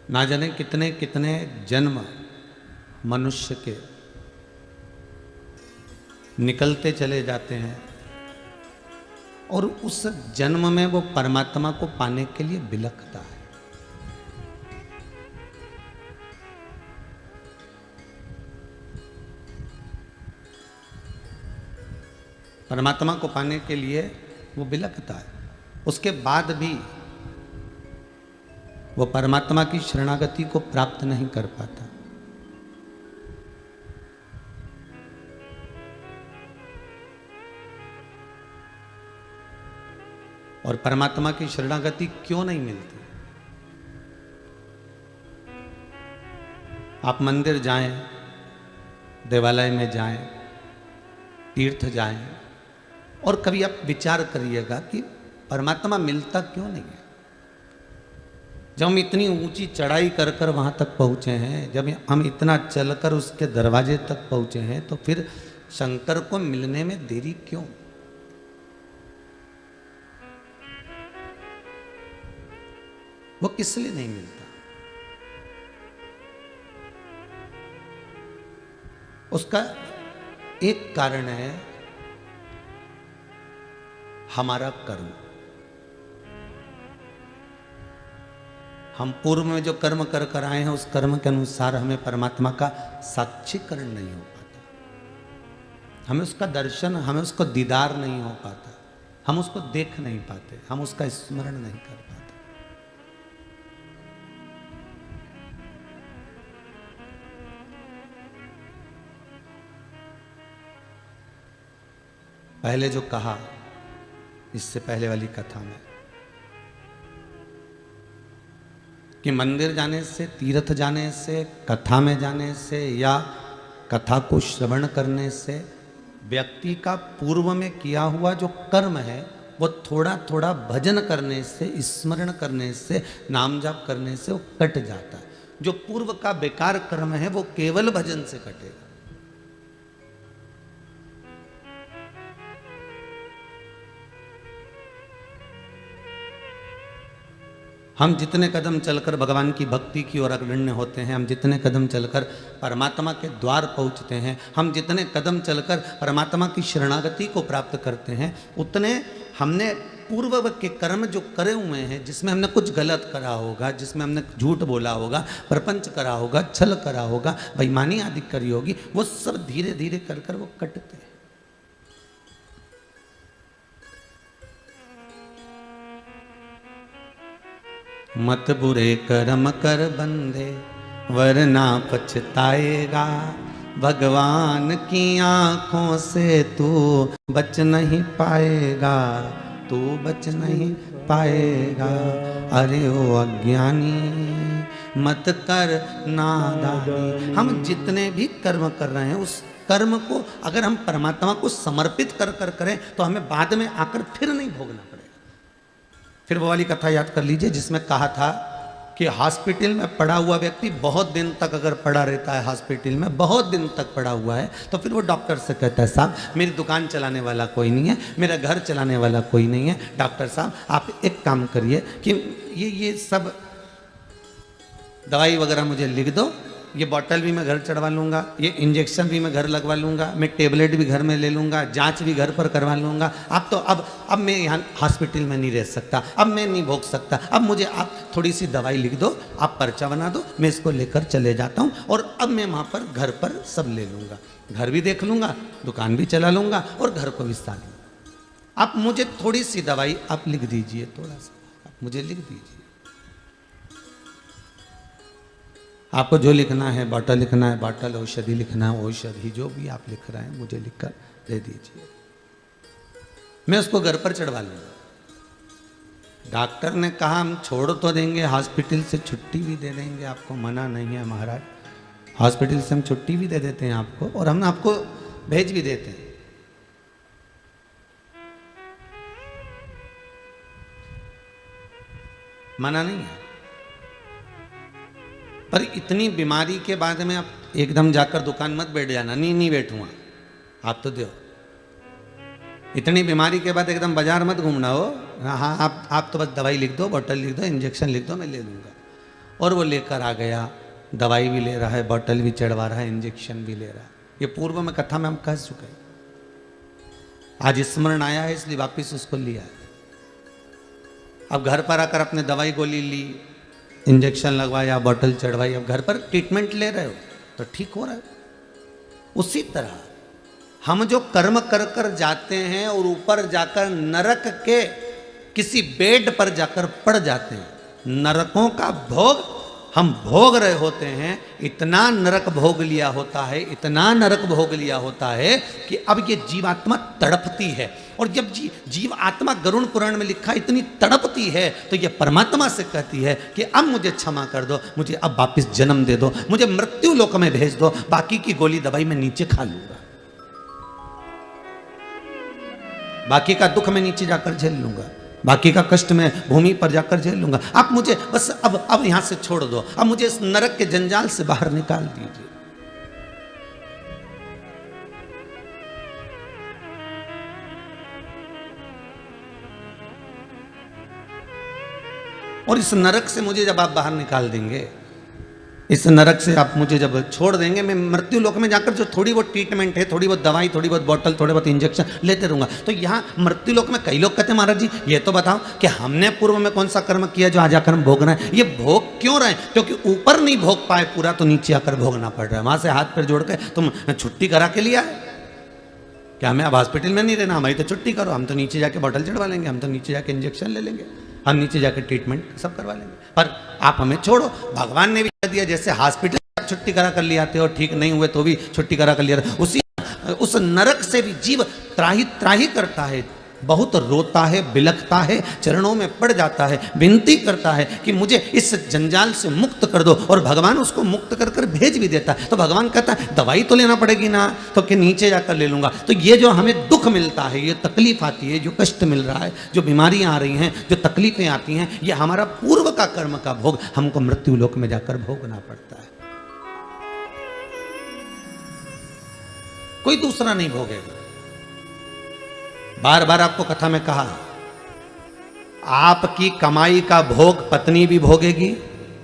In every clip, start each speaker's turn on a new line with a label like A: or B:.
A: ना जाने कितने कितने जन्म मनुष्य के निकलते चले जाते हैं और उस जन्म में वो परमात्मा को पाने के लिए बिलखता है। परमात्मा को पाने के लिए वो बिलखता है, उसके बाद भी वो परमात्मा की शरणागति को प्राप्त नहीं कर पाता। और परमात्मा की शरणागति क्यों नहीं मिलती? आप मंदिर जाएं, देवालय में जाएं, तीर्थ जाएं और कभी आप विचार करिएगा कि परमात्मा मिलता क्यों नहीं है। जब हम इतनी ऊंची चढ़ाई कर कर वहां तक पहुंचे हैं, जब हम इतना चलकर उसके दरवाजे तक पहुंचे हैं, तो फिर शंकर को मिलने में देरी क्यों? वो किस लिए नहीं मिलता? उसका एक कारण है हमारा कर्म। हम पूर्व में जो कर्म कर कर आए हैं, उस कर्म के अनुसार हमें परमात्मा का साक्षीकरण नहीं हो पाता, हमें उसका दर्शन, हमें उसको दीदार नहीं हो पाता, हम उसको देख नहीं पाते, हम उसका स्मरण नहीं कर पाते। पहले जो कहा इससे पहले वाली कथा में कि मंदिर जाने से, तीर्थ जाने से, कथा में जाने से या कथा को श्रवण करने से व्यक्ति का पूर्व में किया हुआ जो कर्म है वो थोड़ा थोड़ा भजन करने से, स्मरण करने से, नाम जाप करने से वो कट जाता है। जो पूर्व का बेकार कर्म है वो केवल भजन से कटेगा। हम जितने कदम चलकर भगवान की भक्ति की ओर अग्रण्य होते हैं, हम जितने कदम चलकर परमात्मा के द्वार पहुंचते हैं, हम जितने कदम चलकर परमात्मा की शरणागति को प्राप्त करते हैं, उतने हमने पूर्व के कर्म जो करे हुए हैं, जिसमें हमने कुछ गलत करा होगा, जिसमें हमने झूठ बोला होगा, प्रपंच करा होगा, छल करा होगा, बेईमानी आदि करी होगी, वो सब धीरे धीरे कर कर वो कटते हैं। मत बुरे कर्म कर बंदे वरना पछताएगा, भगवान की आंखों से तू बच नहीं पाएगा, तू बच नहीं पाएगा। अरे ओ अज्ञानी मत कर नादानी। हम जितने भी कर्म कर रहे हैं, उस कर्म को अगर हम परमात्मा को समर्पित कर कर करें तो हमें बाद में आकर फिर नहीं भोगना पड़ेगा। फिर वो वाली कथा याद कर लीजिए जिसमें कहा था कि हॉस्पिटल में पड़ा हुआ व्यक्ति बहुत दिन तक अगर पड़ा रहता है, हॉस्पिटल में बहुत दिन तक पड़ा हुआ है, तो फिर वो डॉक्टर से कहता है, साहब मेरी दुकान चलाने वाला कोई नहीं है, मेरा घर चलाने वाला कोई नहीं है, डॉक्टर साहब आप एक काम करिए कि ये सब दवाई वगैरह मुझे लिख दो, ये बॉटल भी मैं घर चढ़वा लूँगा, ये इंजेक्शन भी मैं घर लगवा लूँगा, मैं टेबलेट भी घर में ले लूँगा, जांच भी घर पर करवा लूँगा। अब तो अब मैं यहाँ हॉस्पिटल में नहीं रह सकता, अब मैं नहीं भोग सकता, अब मुझे आप थोड़ी सी दवाई लिख दो, आप पर्चा बना दो, मैं इसको लेकर चले जाता हूँ और अब मैं वहाँ पर घर पर सब ले लूँगा, घर भी देख लूँगा, दुकान भी चला लूँगा और घर को भी साथ लूँगा। आप मुझे थोड़ी सी दवाई आप लिख दीजिए, थोड़ा सा आप मुझे लिख दीजिए। आपको जो लिखना है, बॉटल लिखना है बॉटल, औषधि लिखना है औषधि, जो भी आप लिख रहे हैं मुझे लिखकर दे दीजिए, मैं उसको घर पर चढ़वा लूँगा। डॉक्टर ने कहा हम छोड़ तो देंगे, हॉस्पिटल से छुट्टी भी दे देंगे आपको, मना नहीं है महाराज, हॉस्पिटल से हम छुट्टी भी दे देते हैं आपको और हम आपको भेज भी देते हैं। मना नहीं है, पर इतनी बीमारी के बाद में आप एकदम जाकर दुकान मत बैठ जाना, नहीं बैठूंगा, आप तो दो। इतनी बीमारी के बाद एकदम बाजार मत घूमना हो। हाँ, आप तो बस दवाई लिख दो, बोतल लिख दो, इंजेक्शन लिख दो, मैं ले लूँगा। और वो लेकर आ गया, दवाई भी ले रहा है, बॉटल भी चढ़वा रहा है, इंजेक्शन भी ले रहा है। ये पूर्व में कथा में हम कह चुके हैं, आज स्मरण आया है इसलिए वापिस उसको लिया। अब घर पर आकर अपने दवाई गोली ली, इंजेक्शन लगवाया, बॉटल चढ़वाई, अब घर पर ट्रीटमेंट ले रहे हो तो ठीक हो रहा है। उसी तरह हम जो कर्म कर कर जाते हैं और ऊपर जाकर नरक के किसी बेड पर जाकर पड़ जाते हैं, नरकों का भोग हम भोग रहे होते हैं। इतना नरक भोग लिया होता है, इतना नरक भोग लिया होता है कि अब ये जीवात्मा तड़पती है। और जब जीव आत्मा गरुड़ पुराण में लिखा इतनी तड़पती है तो ये परमात्मा से कहती है कि अब मुझे क्षमा कर दो, मुझे अब वापिस जन्म दे दो, मुझे मृत्यु लोक में भेज दो, बाकी की गोली दवाई मैं नीचे खा लूंगा, बाकी का दुख मैं नीचे जाकर झेल लूंगा, बाकी का कष्ट मैं भूमि पर जाकर झेल लूंगा। आप मुझे बस अब यहां से छोड़ दो, अब मुझे इस नरक के जंजाल से बाहर निकाल दीजिए। और इस नरक से मुझे जब आप बाहर निकाल देंगे, इस नरक से आप मुझे जब छोड़ देंगे, मैं मृत्यु लोक में जाकर जो थोड़ी बहुत ट्रीटमेंट है, थोड़ी बहुत दवाई, थोड़ी बहुत बॉटल, थोड़े बहुत इंजेक्शन लेते रहूंगा। तो यहाँ मृत्यु लोक में कई लोग कहते हैं महाराज जी ये तो बताओ कि हमने पूर्व में कौन सा कर्म किया जो आज आकर हम भोग रहे हैं। ये भोग क्यों रहे हैं? क्योंकि ऊपर नहीं भोग पाए पूरा तो नीचे आकर भोगना पड़ रहा है। वहां से हाथ पैर जोड़ के तुम छुट्टी करा के लिया है क्या? हमें अब हॉस्पिटल में नहीं रहना, हमारी तो छुट्टी करो, हम तो नीचे जाके बॉटल चढ़वा लेंगे, हम तो नीचे जाके इंजेक्शन ले लेंगे, हम नीचे जाकर ट्रीटमेंट सब करवा लेंगे, पर आप हमें छोड़ो। भगवान ने भी कह दिया जैसे हॉस्पिटल से छुट्टी करा कर ले आते हो, ठीक नहीं हुए तो भी छुट्टी करा कर लिया, उस नरक से भी जीव त्राही त्राही करता है, बहुत रोता है, बिलखता है, चरणों में पड़ जाता है, विनती करता है कि मुझे इस जंजाल से मुक्त कर दो। और भगवान उसको मुक्त कर कर भेज भी देता है। तो भगवान कहता है दवाई तो लेना पड़ेगी ना, तो कि नीचे जाकर ले लूंगा। तो ये जो हमें दुख मिलता है, ये तकलीफ आती है, जो कष्ट मिल रहा है, जो बीमारियां आ रही हैं, जो तकलीफें आती हैं, ये हमारा पूर्व का कर्म का भोग हमको मृत्यु लोक में जाकर भोगना पड़ता है, कोई दूसरा नहीं भोगेगा। बार बार आपको कथा में कहा, आपकी कमाई का भोग पत्नी भी भोगेगी,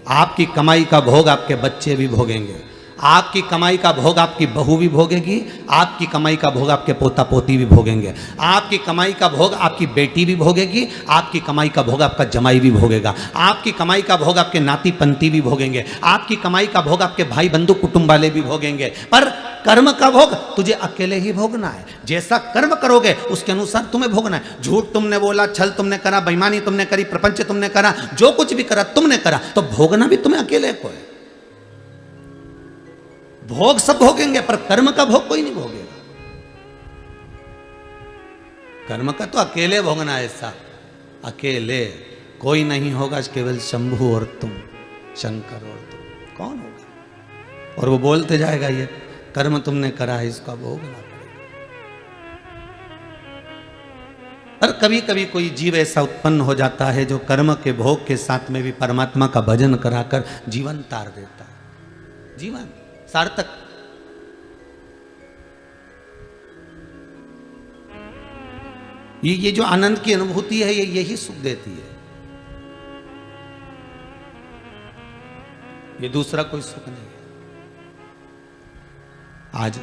A: आपकी कमाई का भोग आपके बच्चे भी भोगेंगे, आपकी कमाई का भोग आपकी बहू भी भोगेगी, आपकी कमाई का भोग आपके पोता पोती भी भोगेंगे, आपकी कमाई का भोग आपकी बेटी भी भोगेगी, आपकी कमाई का भोग आपका जमाई भी भोगेगा, आपकी कमाई का भोग आपके नाती पंती भी भोगेंगे, आपकी कमाई का भोग आपके भाई बंधु कुटुंब वाले भी भोगेंगे। पर कर्म का भोग तुझे अकेले ही भोगना है। जैसा कर्म करोगे उसके अनुसार तुम्हें भोगना है। झूठ तुमने बोला, छल तुमने करा, बेईमानी तुमने करी, प्रपंच तुमने करा, जो कुछ भी करा तुमने करा, तो भोगना भी तुम्हें अकेले को है। भोग सब भोगेंगे पर कर्म का भोग कोई नहीं भोगेगा। कर्म का तो अकेले भोगना है, ऐसा अकेले कोई नहीं होगा, केवल शंभु और तुम, शंकर और तुम, कौन होगा? और वो बोलते जाएगा ये कर्म तुमने करा है, इसका भोगना पड़ेगा। और कभी कभी कोई जीव ऐसा उत्पन्न हो जाता है जो कर्म के भोग के साथ में भी परमात्मा का भजन कराकर जीवन तार देता है, जीवन सार्थक। ये जो आनंद की अनुभूति है, ये यही सुख देती है, ये दूसरा कोई सुख नहीं है। आज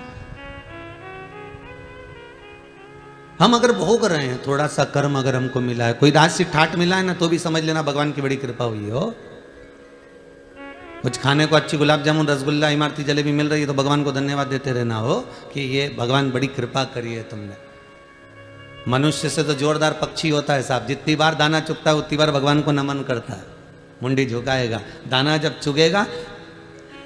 A: हम अगर भोग रहे हैं, थोड़ा सा कर्म अगर हमको मिला है, कोई राशि ठाट मिला है ना, तो भी समझ लेना भगवान की बड़ी कृपा हुई हो। कुछ खाने को अच्छी गुलाब जामुन, रसगुल्ला, इमारती जलेबी मिल रही है तो भगवान को धन्यवाद देते रहना हो कि ये भगवान बड़ी कृपा करी है तुमने। मनुष्य से तो जोरदार पक्षी होता है साहब, जितनी बार दाना चुगता है उतनी बार भगवान को नमन करता है, मुंडी झुकाएगा। दाना जब चुगेगा,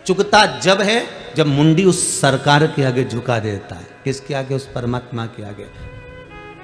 A: चुगता जब है जब मुंडी उस सरकार के आगे झुका देता है। किसके आगे? उस परमात्मा के आगे।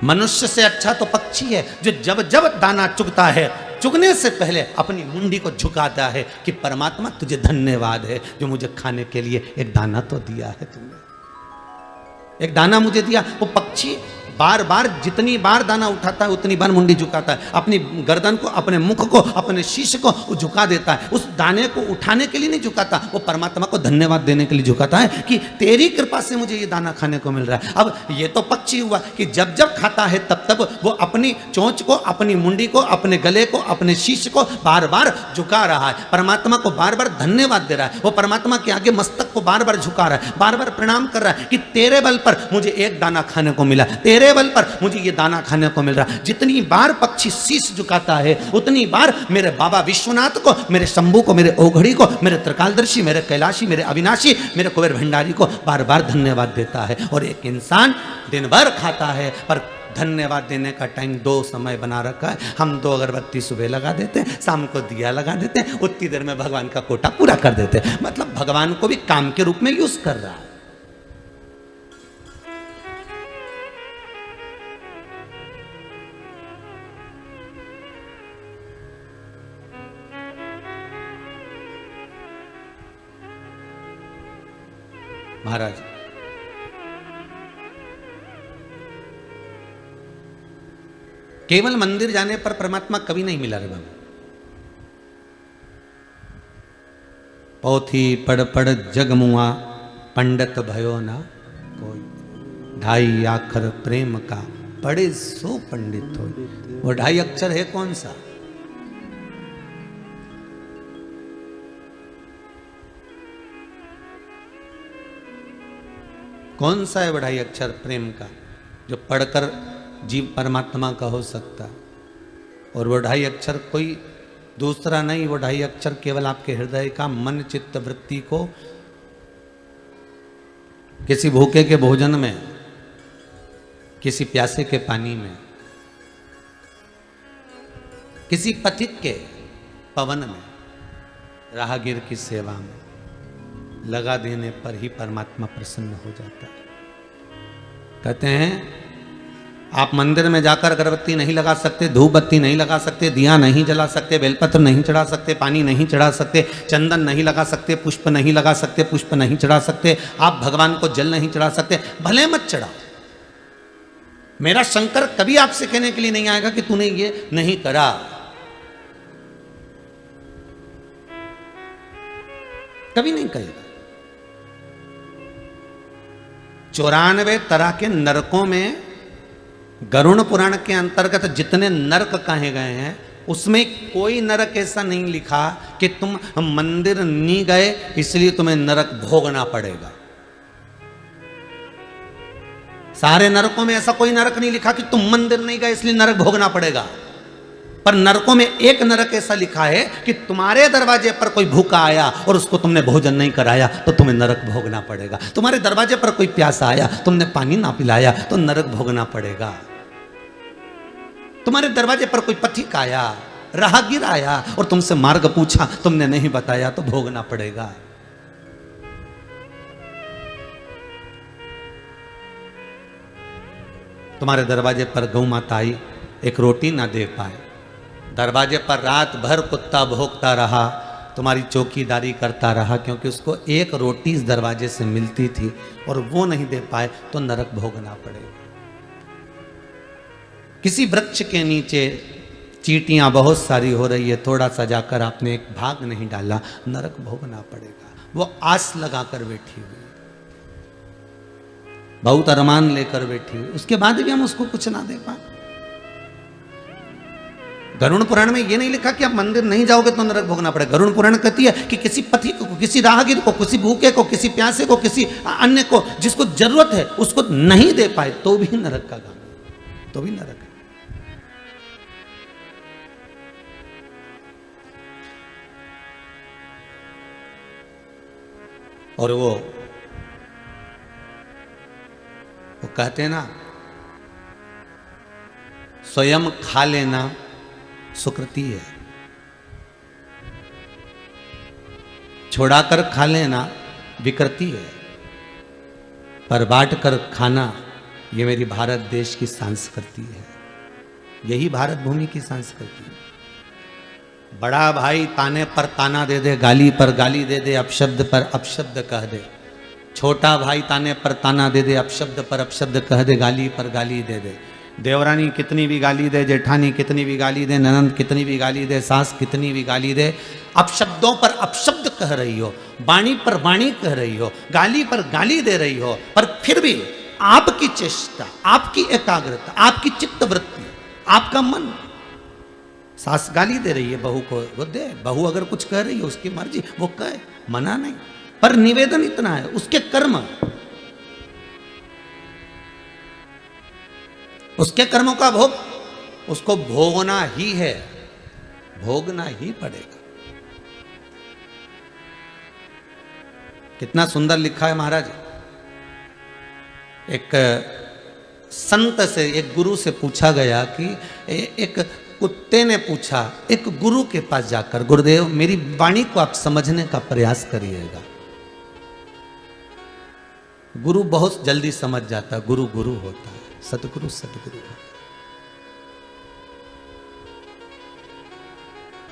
A: मनुष्य से अच्छा तो पक्षी है जो जब जब दाना चुगता है, चुगने से पहले अपनी मुंडी को झुकाता है कि परमात्मा तुझे धन्यवाद है जो मुझे खाने के लिए एक दाना तो दिया है तुमने, एक दाना मुझे दिया। वो पक्षी बार बार जितनी बार दाना उठाता है उतनी बार मुंडी झुकाता है, अपनी गर्दन को, अपने मुख को, अपने शीश को झुका देता है। उस दाने को उठाने के लिए नहीं झुकाता, वो परमात्मा को धन्यवाद देने के लिए झुकाता है कि तेरी कृपा से मुझे ये दाना खाने को मिल रहा है। अब ये तो पक्षी हुआ कि जब जब खाता है तब तब वो अपनी चोंच को, अपनी मुंडी को, अपने गले को, अपने शीश को बार बार झुका रहा है, परमात्मा को बार बार धन्यवाद दे रहा है। वो परमात्मा के आगे मस्तक को बार बार झुका रहा है, बार बार प्रणाम कर रहा है कि तेरे बल पर मुझे एक दाना खाने को मिला, तेरे बल पर मुझे ये दाना खाने को मिल रहा है। जितनी बार पक्षी शीश झुकाता है उतनी बार मेरे बाबा विश्वनाथ को, मेरे शंभू को, मेरे ओघड़ी को, मेरे त्रिकालदर्शी, मेरे कैलाशी, मेरे अविनाशी, मेरे कुबेर भंडारी को बार बार धन्यवाद देता है। और एक इंसान दिन भर खाता है पर धन्यवाद देने का टाइम 2 समय बना रखा है। हम 2 अगरबत्ती सुबह लगा देते हैं, शाम को दिया लगा देते हैं, उतनी देर में भगवान का कोटा पूरा कर देते हैं। मतलब भगवान को भी काम के रूप में यूज कर रहा है। महाराज केवल मंदिर जाने पर परमात्मा कभी नहीं मिला रे बाबा। पोथी पढ़ पढ़ जगमुआ पंडित भयो ना कोई, 2.5 अक्षर प्रेम का पढ़े सो पंडित हो। वो 2.5 अक्षर है कौन सा? कौन सा है 2.5 अक्षर प्रेम का जो पढ़कर जीव परमात्मा का हो सकता? और वो 2.5 अक्षर कोई दूसरा नहीं, वो 2.5 अक्षर केवल आपके हृदय का, मन चित्त वृत्ति को किसी भूखे के भोजन में, किसी प्यासे के पानी में, किसी पथिक के पवन में, राहगीर की सेवा में लगा देने पर ही परमात्मा प्रसन्न हो जाता है। कहते हैं आप मंदिर में जाकर अगरबत्ती नहीं लगा सकते, धूप बत्ती नहीं लगा सकते, दिया नहीं जला सकते, बेलपत्र नहीं चढ़ा सकते, पानी नहीं चढ़ा सकते, चंदन नहीं लगा सकते, पुष्प नहीं लगा सकते, पुष्प नहीं चढ़ा सकते, आप भगवान को जल नहीं चढ़ा सकते, भले मत चढ़ाओ। मेरा शंकर कभी आपसे कहने के लिए नहीं आएगा कि तूने ये नहीं करा। कभी नहीं कहेगा। 94 तरह के नरकों में गरुड़ पुराण के अंतर्गत जितने नरक कहे गए हैं उसमें कोई नरक ऐसा नहीं लिखा कि तुम मंदिर नहीं गए इसलिए तुम्हें नरक भोगना पड़ेगा। सारे नरकों में ऐसा कोई नरक नहीं लिखा कि तुम मंदिर नहीं गए इसलिए नरक भोगना पड़ेगा। पर नरकों में एक नरक ऐसा लिखा है कि तुम्हारे दरवाजे पर कोई भूखा आया और उसको तुमने भोजन नहीं कराया तो तुम्हें नरक भोगना पड़ेगा। तुम्हारे दरवाजे पर कोई प्यासा आया, तुमने पानी ना पिलाया तो नरक भोगना पड़ेगा। तुम्हारे दरवाजे पर कोई पथिक आया, राहगीर आया और तुमसे मार्ग पूछा, तुमने नहीं बताया तो भोगना पड़ेगा। तुम्हारे दरवाजे पर गौ माता आई, एक रोटी ना दे पाए, दरवाजे पर रात भर कुत्ता भोंकता रहा, तुम्हारी चौकीदारी करता रहा क्योंकि उसको एक रोटी इस दरवाजे से मिलती थी और वो नहीं दे पाए तो नरक भोगना पड़ेगा। किसी वृक्ष के नीचे चींटियां बहुत सारी हो रही है, थोड़ा सा जाकर आपने एक भाग नहीं डाला, नरक भोगना पड़ेगा। वो आस लगाकर बैठी हुई, बहुत अरमान लेकर बैठी हुई, उसके बाद भी हम उसको कुछ ना दे पाए। गरुड़ पुराण में ये नहीं लिखा कि आप मंदिर नहीं जाओगे तो नरक भोगना पड़ेगा। गरुड़ पुराण कहती है कि किसी पथिक को, किसी राहगीर को, किसी भूखे को, किसी प्यासे को, किसी अन्य को जिसको जरूरत है उसको नहीं दे पाए तो भी नरक का काम, तो भी नरक है। और वो कहते हैं ना, स्वयं खा लेना सुकृति है, छोड़ाकर खा लेना विकृति है, पर बांट कर खाना ये मेरी भारत देश की संस्कृति है। यही भारत भूमि की संस्कृति है। बड़ा भाई ताने पर ताना दे दे, गाली पर गाली दे दे, अपशब्द पर अपशब्द कह दे, छोटा भाई ताने पर ताना दे दे, अपशब्द पर अपशब्द कह दे, गाली पर गाली दे दे। देवरानी कितनी भी गाली दे, जेठानी कितनी भी गाली दे, ननंद कितनी भी गाली दे, सास कितनी भी गाली दे, अपशब्दों पर अपशब्द कह रही हो, वाणी पर वाणी कह रही हो, गाली पर गाली दे रही हो, पर फिर भी आपकी चेष्टा, आपकी एकाग्रता, आपकी चित्तवृत्ति, आपका मन, सास गाली दे रही है बहू को, वो दे, बहू अगर कुछ कह रही है उसकी मर्जी, वो कहे, मना नहीं, पर निवेदन इतना है, उसके कर्म, उसके कर्मों का भोग उसको भोगना ही है, भोगना ही पड़ेगा। कितना सुंदर लिखा है महाराज। एक संत से, एक गुरु से पूछा गया कि एक कुत्ते ने पूछा एक गुरु के पास जाकर, गुरुदेव मेरी वाणी को आप समझने का प्रयास करिएगा। गुरु बहुत जल्दी समझ जाता है, गुरु गुरु होता है, सतगुरु सतगुरु होता है।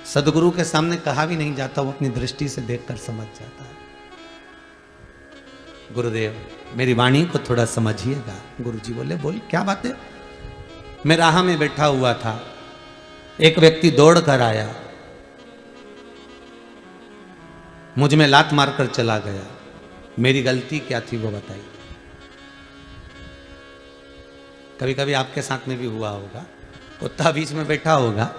A: सतगुरु के सामने कहा भी नहीं जाता, वो अपनी दृष्टि से देखकर समझ जाता है। गुरुदेव मेरी वाणी को थोड़ा समझिएगा। गुरुजी बोले, बोल क्या बात है। मैं राह में बैठा हुआ था, एक व्यक्ति दौड़ कर आया, मुझ में लात मारकर चला गया, मेरी गलती क्या थी वो बताइए। कभी कभी आपके साथ में भी हुआ होगा, कुत्ता बीच में बैठा होगा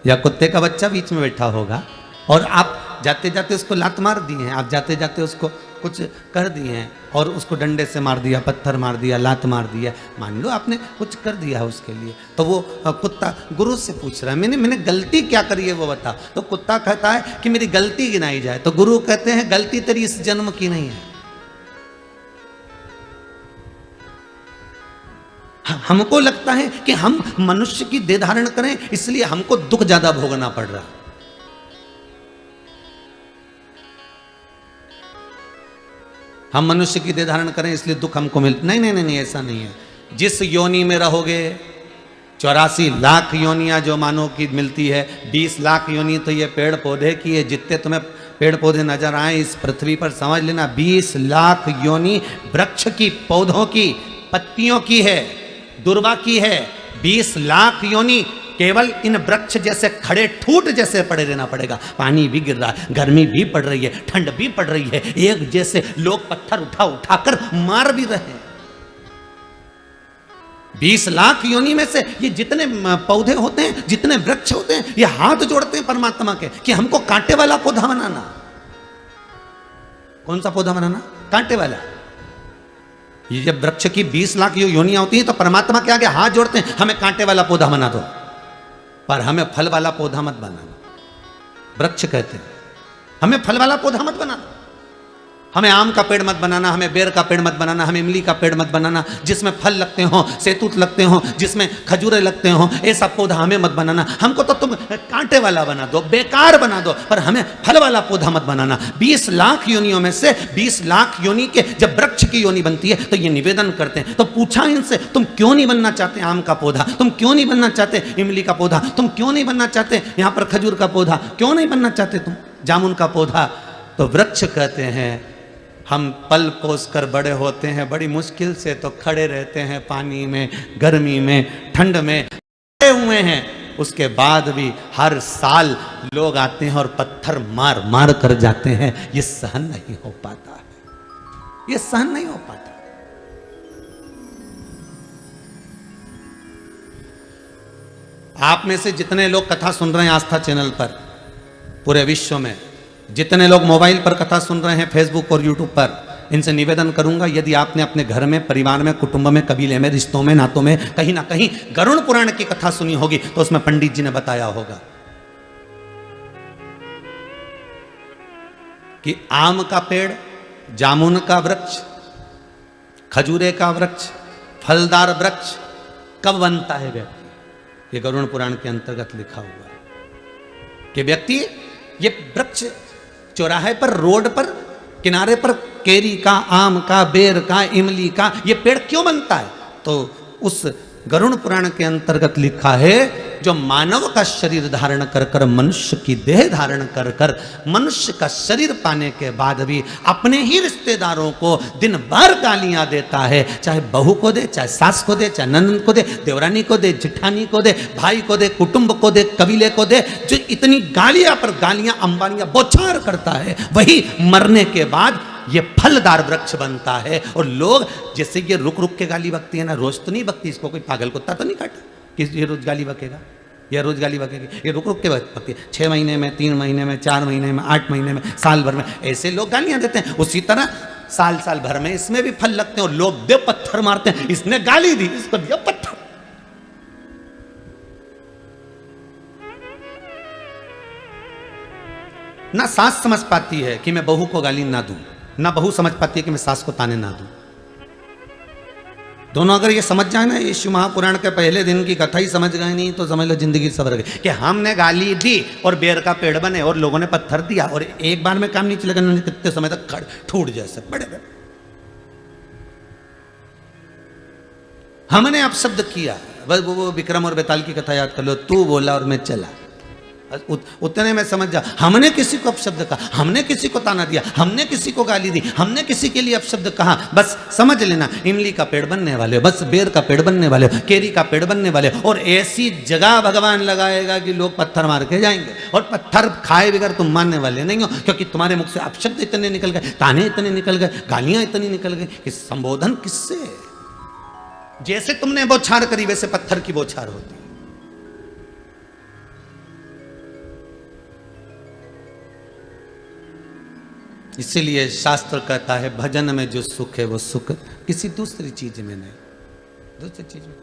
A: या कुत्ते का बच्चा बीच में बैठा होगा और आप जाते जाते उसको लात मार दिए हैं, आप जाते जाते उसको कुछ कर दिए हैं और उसको डंडे से मार दिया, पत्थर मार दिया, लात मार दिया, मान लो आपने कुछ कर दिया है उसके लिए, तो वो कुत्ता गुरु से पूछ रहा है मैंने गलती क्या करी है वो बता। तो कुत्ता कहता है कि मेरी गलती गिनाई जाए, तो गुरु कहते हैं गलती तेरी इस जन्म की नहीं है। हमको लगता है कि हम मनुष्य की देह धारण करें इसलिए हमको दुख ज्यादा भोगना पड़ रहा। हम मनुष्य की देह धारण करें इसलिए दुख हमको मिल, नहीं नहीं नहीं, ऐसा नहीं है। जिस योनि में रहोगे, 84 लाख योनियां जो मानव की मिलती है, 20 लाख योनि तो ये पेड़ पौधे की है। जितने तुम्हें पेड़ पौधे नजर आए इस पृथ्वी पर, समझ लेना 20 लाख योनि वृक्ष की, पौधों की, पत्तियों की है, दुर्वा की है। 20 लाख योनि केवल इन वृक्ष जैसे खड़े ठूट जैसे पड़े रहना पड़ेगा। पानी भी गिर रहा है, गर्मी भी पड़ रही है, ठंड भी पड़ रही है, एक जैसे लोग पत्थर उठा उठाकर मार भी रहे हैं। 20 लाख योनि में से ये जितने पौधे होते हैं, जितने वृक्ष होते हैं, ये हाथ जोड़ते हैं परमात्मा के कि हमको कांटे वाला पौधा बनाना। कौन सा पौधा बनाना? कांटे वाला। ये जब वृक्ष की 20 लाख योनियां होती हैं तो परमात्मा के आगे हाथ जोड़ते हैं, हमें कांटे वाला पौधा बना दो, पर हमें फल वाला पौधा मत बनाना। वृक्ष कहते हैं हमें फल वाला पौधा मत बनाना, हमें आम का पेड़ मत बनाना, हमें बेर का पेड़ मत बनाना, हमें इमली का पेड़ मत बनाना, जिसमें फल लगते हो, सेतूत लगते हो, जिसमें खजूरे लगते हो, ऐसा पौधा हमें मत बनाना। हमको तो तुम कांटे वाला बना दो, बेकार बना दो, पर हमें फल वाला पौधा मत बनाना। 20 लाख योनियों में से 20 लाख योनि के जब वृक्ष की योनि बनती है तो ये निवेदन करते हैं। तो पूछा इनसे, तुम क्यों नहीं बनना चाहते आम का पौधा, तुम क्यों नहीं बनना चाहते इमली का पौधा, तुम क्यों नहीं बनना चाहते यहाँ पर खजूर का पौधा, क्यों नहीं बनना चाहते तुम जामुन का पौधा? तो वृक्ष कहते हैं हम पल पोस कर बड़े होते हैं, बड़ी मुश्किल से तो खड़े रहते हैं, पानी में, गर्मी में, ठंड में खड़े हुए हैं, उसके बाद भी हर साल लोग आते हैं और पत्थर मार मार कर जाते हैं। ये सहन नहीं हो पाता है, ये सहन नहीं हो पाता। आप में से जितने लोग कथा सुन रहे हैं आस्था चैनल पर, पूरे विश्व में जितने लोग मोबाइल पर कथा सुन रहे हैं, फेसबुक और यूट्यूब पर, इनसे निवेदन करूंगा, यदि आपने अपने घर में, परिवार में, कुटुंब में, कबीले में, रिश्तों में, नातों में कहीं ना कहीं गरुड़ पुराण की कथा सुनी होगी तो उसमें पंडित जी ने बताया होगा कि आम का पेड़, जामुन का वृक्ष, खजूरे का वृक्ष, फलदार वृक्ष कब बनता है व्यक्ति। ये गरुड़ पुराण के अंतर्गत लिखा हुआ है कि व्यक्ति, ये वृक्ष चौराहे पर, रोड पर, किनारे पर केरी का, आम का, बेर का, इमली का ये पेड़ क्यों बनता है? तो उस गरुड़ पुराण के अंतर्गत लिखा है, जो मानव का शरीर धारण कर कर, मनुष्य की देह धारण कर कर, मनुष्य का शरीर पाने के बाद भी अपने ही रिश्तेदारों को दिन भर गालियां देता है, चाहे बहू को दे, चाहे सास को दे, चाहे ननद को दे, देवरानी को दे, जिठानी को दे, भाई को दे, कुटुंब को दे, कबीले को दे, जो इतनी गालियां पर गालियां अंबालियां बौछार करता है, वही मरने के बाद ये फलदार वृक्ष बनता है। और लोग जैसे ये रुक रुक के गाली बकती है ना, रोज तो नहीं बकती, इसको कोई पागल कुत्ता तो नहीं काटा कि ये रोज गाली बकेगा, ये रोज गाली बकेगी, ये रुक रुक के बकती है। 6 महीने में, 3 महीने में, 4 महीने में, 8 महीने में, साल भर में, ऐसे लोग गालियां देते हैं। उसी तरह साल साल भर में इसमें भी फल लगते हैं और लोग दे पत्थर मारते हैं, इसने गाली दी, इसको दिया पत्थर। ना सास समझ पाती है कि मैं बहू को गाली ना दूं, ना बहू समझ पाती है कि मैं सास को ताने ना दूं। दोनों अगर ये समझ जाए ना, ये शिव महापुराण के पहले दिन की कथा ही समझ गए नहीं तो समझ लो जिंदगी सवर गई। कि हमने गाली दी और बेर का पेड़ बने और लोगों ने पत्थर दिया और एक बार में काम नहीं चलेगा, कितने समय तक खड़ ठूट जैसे बड़े बड़े। हमने अपशब्द किया, बस वो विक्रम और बेताल की कथा याद कर लो, तू बोला और मैं चला, उतने में समझ जा। हमने किसी को अपशब्द कहा, हमने किसी को ताना दिया, हमने किसी को गाली दी, हमने किसी के लिए अपशब्द कहा, बस समझ लेना इमली का पेड़ बनने वाले हो, बस बेर का पेड़ बनने वाले हो, केरी का पेड़ बनने वाले हो। और ऐसी जगह भगवान लगाएगा कि लोग पत्थर मार के जाएंगे और पत्थर खाए बगैर तुम मानने वाले नहीं हो, क्योंकि तुम्हारे मुख से अपशब्द इतने निकल गए, ताने इतने निकल गए, गालियां इतनी निकल गई कि संबोधन किससे? जैसे तुमने बौछार करी वैसे पत्थर की बौछार होती। इसीलिए शास्त्र कहता है भजन में जो सुख है वो सुख किसी दूसरी चीज में नहीं, दूसरी चीज में।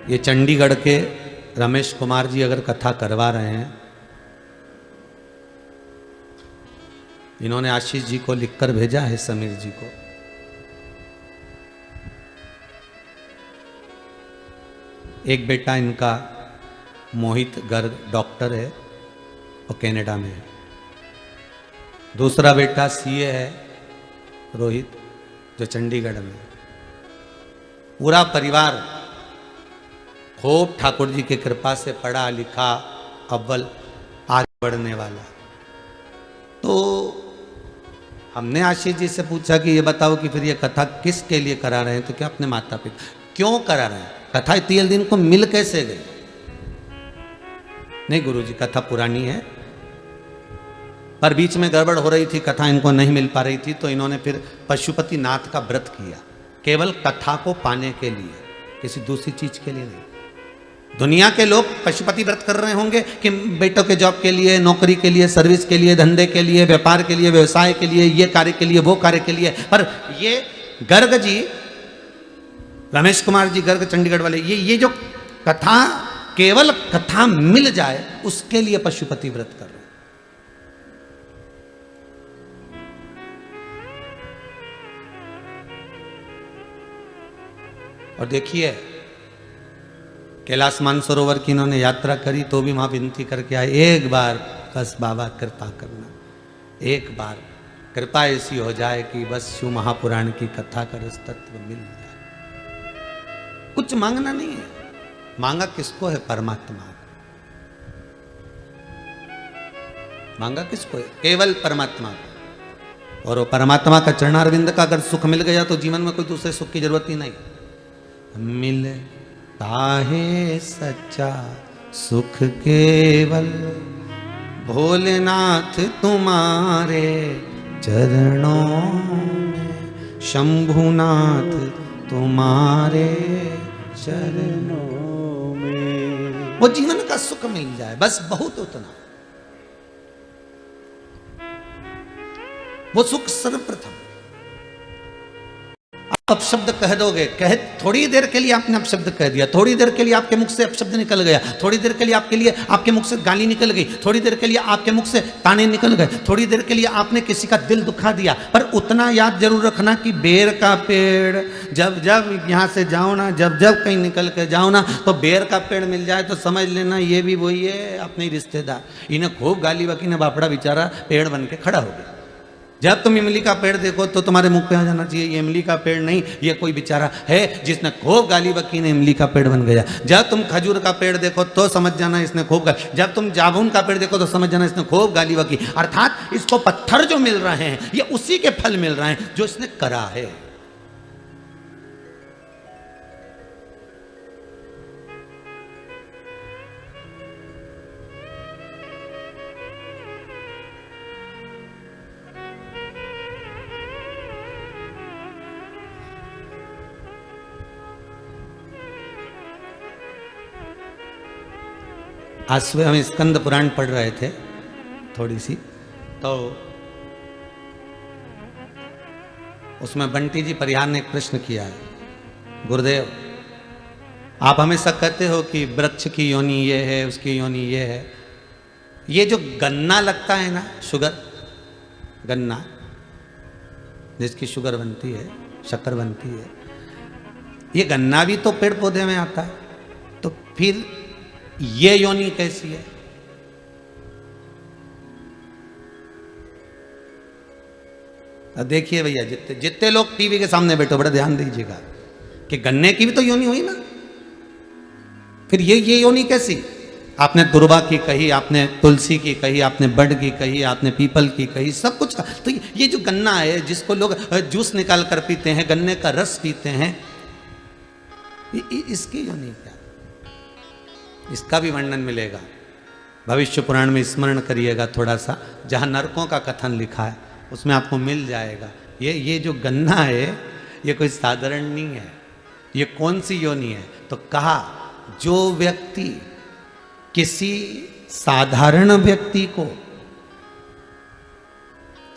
A: ये चंडीगढ़ के रमेश कुमार जी अगर कथा करवा रहे हैं, इन्होंने आशीष जी को लिखकर भेजा है, समीर जी को। एक बेटा इनका मोहित गर्ग डॉक्टर है, वो कनाडा में है। दूसरा बेटा सीए है रोहित, जो चंडीगढ़ में है। पूरा परिवार खूब ठाकुर जी की कृपा से पढ़ा लिखा, अव्वल आगे बढ़ने वाला। तो हमने आशीष जी से पूछा कि ये बताओ कि फिर ये कथा किसके लिए करा रहे हैं, तो क्या अपने माता पिता क्यों करा रहे हैं? कथा इतने दिन को मिल कैसे गई? नहीं गुरुजी, कथा पुरानी है पर बीच में गड़बड़ हो रही थी, कथा इनको नहीं मिल पा रही थी, तो इन्होंने फिर पशुपति नाथ का व्रत किया, केवल कथा को पाने के लिए, किसी दूसरी चीज के लिए नहीं। दुनिया के लोग पशुपति व्रत कर रहे होंगे कि बेटों के जॉब के लिए, नौकरी के लिए, सर्विस के लिए, धंधे के लिए, व्यापार के लिए, व्यवसाय के लिए, ये कार्य के लिए, वो कार्य के लिए। पर ये गर्ग जी, रमेश कुमार जी गर्ग चंडीगढ़ वाले, ये जो कथा, केवल कथा मिल जाए उसके लिए पशुपति व्रत कर रहे हैं। और देखिए कैलाश मानसरोवर की इन्होंने यात्रा करी तो भी वहां विनती करके आए, एक बार बस बाबा कृपा करना, एक बार कृपा ऐसी हो जाए कि बस शिव महापुराण की कथा का रस तत्व मिल जाए। कुछ मांगना नहीं है, मांगा किसको है? परमात्मा को। मांगा किसको है? केवल परमात्मा को। और वो परमात्मा का चरणारविंद का अगर सुख मिल गया तो जीवन में कोई दूसरे सुख की जरूरत ही नहीं। मिलता है सच्चा सुख केवल भोलेनाथ तुम्हारे चरणों में, शंभुनाथ तुम्हारे चरणों में। वो जीवन का सुख मिल जाए बस, बहुत उतना। वो सुख सर्वप्रथम। अपशब्द कह दोगे, कहे थोड़ी देर के लिए आपने अपशब्द कह दिया, थोड़ी देर के लिए आपके मुख से अपशब्द निकल गया, थोड़ी देर के लिए आपके मुख से गाली निकल गई, थोड़ी देर के लिए आपके मुख से ताने निकल गए, थोड़ी देर के लिए आपने किसी का दिल दुखा दिया। पर उतना याद जरूर रखना कि बेर का पेड़ जब जब यहाँ से जाओ ना, जब जब कहीं निकल के जाओ ना, तो बेर का पेड़ मिल जाए तो समझ लेना ये भी वही है, अपने रिश्तेदार। इन्हें खूब गाली बकी ने बापड़ा बेचारा पेड़ बन के खड़ा हो गया। जब तुम इमली का पेड़ देखो तो तुम्हारे मुख पे आ जाना चाहिए ये इमली का पेड़ नहीं, ये कोई बेचारा है जिसने खूब गाली बकी ने इमली का पेड़ बन गया। जब तुम खजूर का पेड़ देखो तो समझ जाना इसने खूब गाली, जब तुम जामुन का पेड़ देखो तो समझ जाना इसने खूब गाली बकी। अर्थात इसको पत्थर जो मिल रहे हैं ये उसी के फल मिल रहे हैं जो इसने करा है। आज सुबह हम स्कंद पुराण पढ़ रहे थे थोड़ी सी, तो उसमें बंटी जी परिहार ने एक प्रश्न किया है, गुरुदेव आप हमेशा कहते हो कि वृक्ष की योनि ये है, उसकी योनि ये है, ये जो गन्ना लगता है ना, शुगर गन्ना जिसकी शुगर बनती है, शक्कर बनती है, ये गन्ना भी तो पेड़ पौधे में आता है, तो फिर ये योनि कैसी है? अब देखिए भैया, जितने जितने लोग टीवी के सामने बैठो बड़ा ध्यान दीजिएगा कि गन्ने की भी तो योनि हुई ना, फिर ये योनि कैसी? आपने दुर्वा की कही, आपने तुलसी की कही, आपने बड़ की कही, आपने पीपल की कही, सब कुछ। तो ये जो गन्ना है जिसको लोग जूस निकाल कर पीते हैं, गन्ने का रस पीते हैं, इसकी योनि क्या? इसका भी वर्णन मिलेगा भविष्य पुराण में, स्मरण करिएगा थोड़ा सा, जहाँ नरकों का कथन लिखा है उसमें आपको मिल जाएगा। ये जो गन्ना है ये कोई साधारण नहीं है, ये कौन सी योनि है? तो कहा जो व्यक्ति किसी साधारण व्यक्ति को,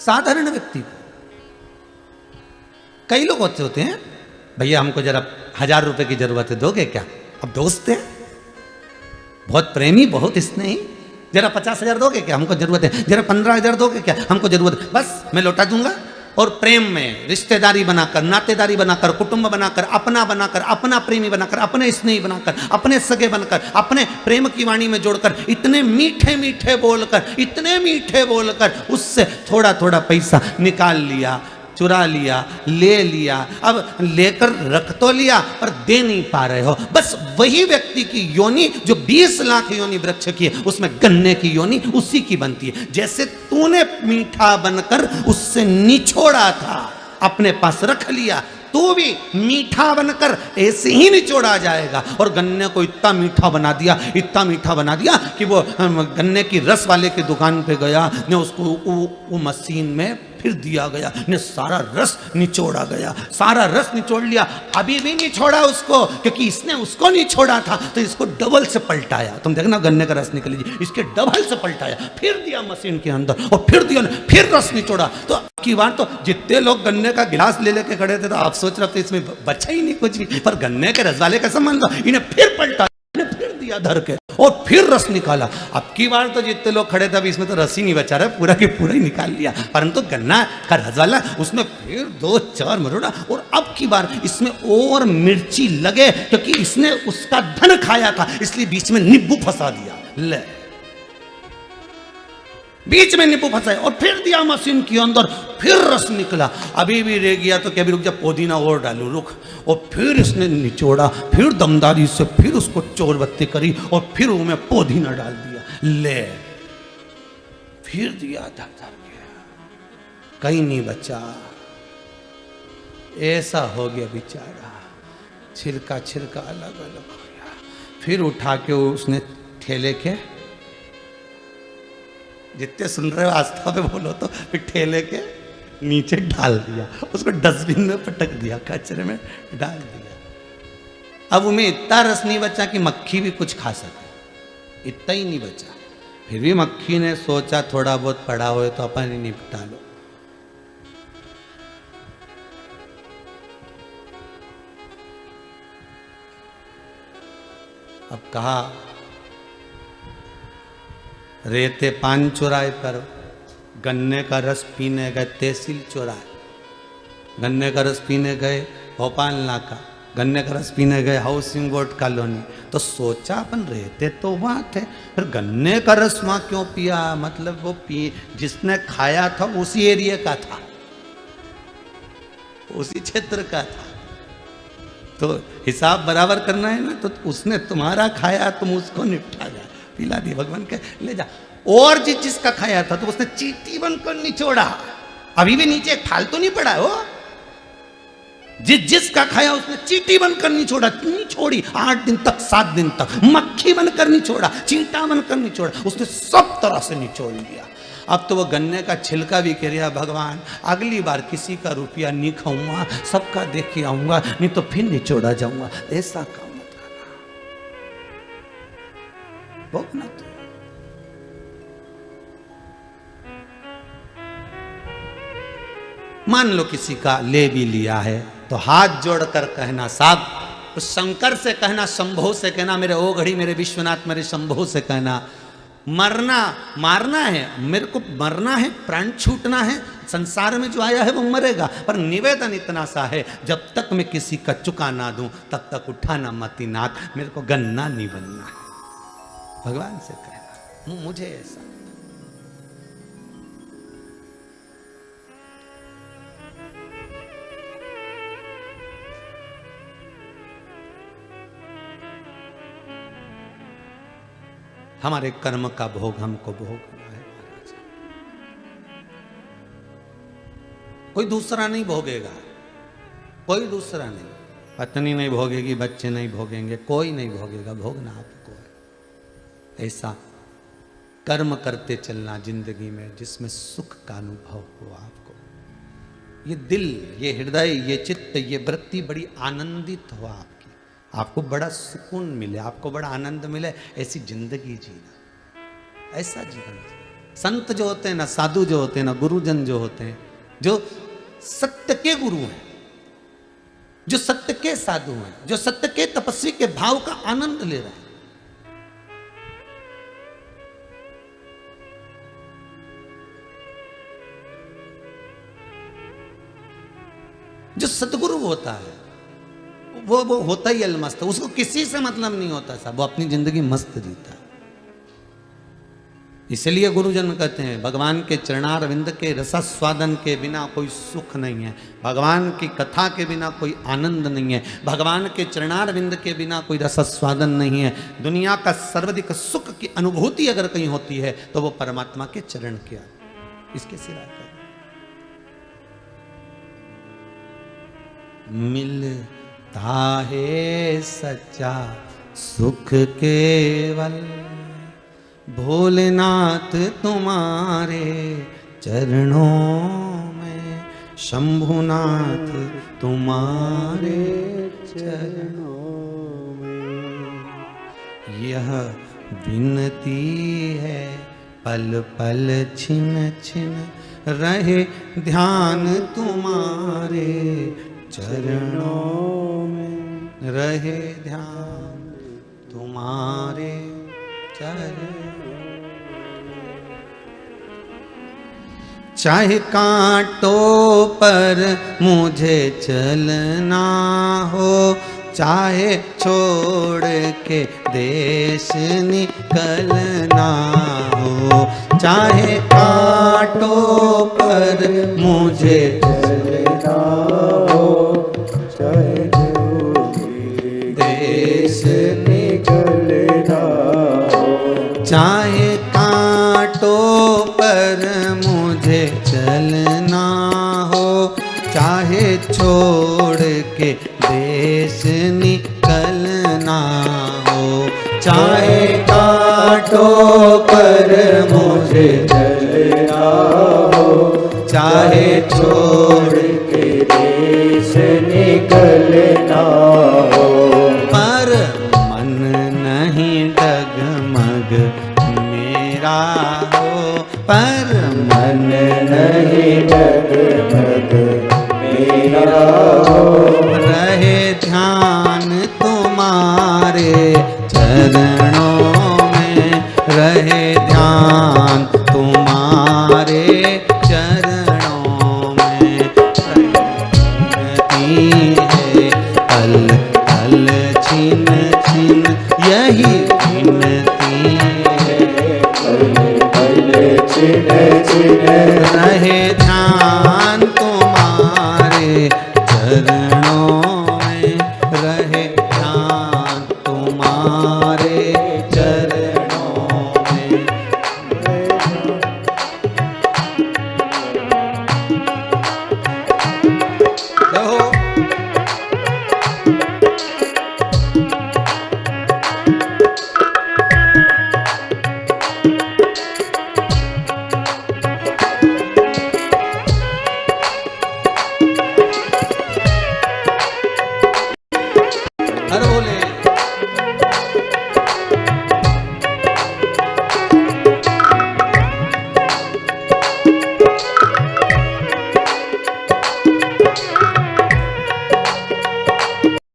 A: साधारण व्यक्ति को, कई लोग होते हैं भैया हमको जरा 1000 रुपए की जरूरत है, दोगे क्या? अब दोस्त है, बहुत प्रेमी, बहुत स्नेही, जरा 50,000 दोगे क्या? हमको जरूरत है। जरा 15,000 दोगे क्या? हमको जरूरत है। बस मैं लौटा दूंगा। और प्रेम में रिश्तेदारी बनाकर, नातेदारी बनाकर, कुटुंब बनाकर, अपना प्रेमी बनाकर, अपने स्नेही बनाकर, अपने सगे बनकर, अपने प्रेम की वाणी में जोड़कर, इतने मीठे मीठे बोलकर, इतने मीठे बोलकर उससे थोड़ा थोड़ा पैसा निकाल लिया, चुरा लिया, ले लिया, अब लेकर रख तो लिया पर दे नहीं पा रहे हो। बस वही व्यक्ति की योनि जो 20 लाख योनि वृक्ष की है, उसमें गन्ने की योनि उसी की बनती है। जैसे तूने मीठा बनकर उससे निछोड़ा था, अपने पास रख लिया, तू भी मीठा बनकर ऐसे ही निचोड़ा जाएगा। और गन्ने को इतना मीठा बना दिया, इतना मीठा बना दिया कि वो गन्ने की रस वाले की दुकान पे गया ने उसको वो मशीन में फिर दिया गया, ने सारा रस निचोड़ा गया, सारा रस निचोड़ लिया। अभी भी नहीं छोड़ा उसको, क्योंकि इसने उसको नहीं छोड़ा था तो इसको डबल से पलटाया। तुम देखना गन्ने का रस निकल लीजिए, इसके डबल से पलटाया, फिर दिया मशीन के अंदर और फिर दिया, फिर रस निचोड़ा। तो की बार तो जितने लोग गन्ने का गिलास ले लेके खड़े थे तो आप सोच रहे थे इसमें बचा ही नहीं कुछ भी, पर गन्ने के रस वाले का संबंध था, इन्हें फिर पलटा, इन्हें फिर दिया धर के और फिर रस निकाला। अब की बार तो जितने लोग खड़े थे अब इसमें तो रस ही नहीं बचा रहा, पूरा की पूरा ही निकाल लिया। परंतु गन्ना का रस वाला उसमें फिर 2-4 मरोड़ा, और अब की बार इसमें और मिर्ची लगे, क्योंकि इसने उसका धन खाया था, इसलिए बीच में नींबू फंसा दिया। ले बीच में नींबू फंसाया और फिर दिया मशीन के अंदर, फिर रस निकला। अभी भी रह गया तो क्या भी रुक जा, पुदीना और डालू, रुक। और फिर इसने निचोड़ा, फिर दमदारी से फिर उसको चोरबत्ती करी और फिर उसमें पुदीना डाल दिया, ले फिर दिया धर धर के, कहीं नहीं बचा। ऐसा हो गया बेचारा, छिलका छिलका अलग अलग हो गया। फिर उठा के उसने ठेले के, जितने सुन रहे हो आस्था पे बोलो तो, फिर ठेले के नीचे डाल दिया, उसको डस्टबिन में पटक दिया, कचरे में डाल दिया। अब उनमें इतना रस नहीं बचा कि मक्खी भी कुछ खा सके, इतना ही नहीं बचा। फिर भी मक्खी ने सोचा थोड़ा बहुत पड़ा हो तो अपन ही निपटा लो। अब कहा रेते पान चुराए पर गन्ने का रस पीने गए तहसील चौराहे, गन्ने का रस पीने गए भोपाल नाका, गन्ने का रस पीने गए हाउसिंग बोर्ड कॉलोनी। तो सोचा अपन रहते तो वहाँ थे, फिर गन्ने का रस वहाँ क्यों पिया? मतलब वो जिसने खाया था उसी एरिया का था, उसी क्षेत्र का था, तो हिसाब बराबर करना है ना। तो उसने तुम्हारा खाया, तुम उसको निपटा जा, पिला दी, भगवान के ले जा। और जिसका खाया था तो उसने चीटी बनकर निचोड़ा, अभी भी नीचे एक फालतू नहीं पड़ा हो। जिसका खाया उसने चीटी बनकर नहीं छोड़ी 8 दिन तक 7 दिन तक, मक्खी बनकर नहीं छोड़ा, चींटा बनकर नहीं छोड़ा, उसने सब तरह से निचोड़ लिया। अब तो वो गन्ने का छिलका भी कह रहा, भगवान अगली बार किसी का रुपया नहीं खाऊंगा, सबका देख के आऊंगा, नहीं तो फिर निचोड़ा जाऊंगा। ऐसा काम मत करना, भोगना तो। मान लो किसी का ले भी लिया है तो हाथ जोड़कर कहना, साहब उस शंकर से कहना, शंभो से कहना, मेरे ओ घड़ी मेरे विश्वनाथ मेरे शंभो से कहना, मारना है, मेरे को मरना है, प्राण छूटना है, संसार में जो आया है वो मरेगा, पर निवेदन इतना सा है, जब तक मैं किसी का चुका ना दूं तब तक उठाना मती नाक, मेरे को गन्ना नहीं बनना है। भगवान से कहना, मुझे ऐसा। हमारे कर्म का भोग हमको भोगना है महाराज, कोई दूसरा नहीं भोगेगा, कोई दूसरा नहीं, पत्नी नहीं भोगेगी, बच्चे नहीं भोगेंगे, कोई नहीं भोगेगा, भोगना आपको है। ऐसा कर्म करते चलना जिंदगी में जिसमें सुख का अनुभव हो आपको, ये दिल, ये हृदय, ये चित्त, ये वृत्ति बड़ी आनंदित हो आपकी, आपको बड़ा सुकून मिले, आपको बड़ा आनंद मिले, ऐसी जिंदगी जीना, ऐसा जीवन जीना। संत जो होते हैं ना, साधु जो होते हैं ना, गुरुजन जो होते हैं, जो सत्य के गुरु हैं, जो सत्य के साधु हैं, जो सत्य के तपस्वी के भाव का आनंद ले रहे हैं, जो सतगुरु होता है वो होता ही अलमस्त, उसको किसी से मतलब नहीं होता साहब, वो अपनी जिंदगी मस्त जीता है। इसलिए गुरुजन कहते हैं भगवान के चरणारविंद के रसास्वादन के बिना कोई सुख नहीं है, भगवान की कथा के बिना कोई आनंद नहीं है, भगवान के चरणारविंद के बिना कोई रसास्वादन नहीं है। दुनिया का सर्वाधिक सुख की अनुभूति अगर कहीं होती है तो वो परमात्मा के चरण के, इसके सिवा मिलता है सच्चा सुख केवल भोलेनाथ तुम्हारे चरणों में, शंभुनाथ तुम्हारे चरणों में, यह विनती है पल पल छिन छिन रहे ध्यान तुम्हारे चरणों में, रहे ध्यान तुम्हारे चरणों। चाहे कांटों पर मुझे चलना हो, चाहे छोड़ के देश निकलना हो, चाहे कांटों पर मुझे चलना हो, चाहे देश निकलना हो, चाहे कांटों पर मुझे चलना हो, चाहे छोड़ के देश निकलना हो, चाहे कांटों पर मुझे चलना हो, चाहे छोड़ के देश निकलना हो, पर मन नहीं डगमग मेरा हो, पर मन नहीं डगमग मेरा हो, रहे ध्यान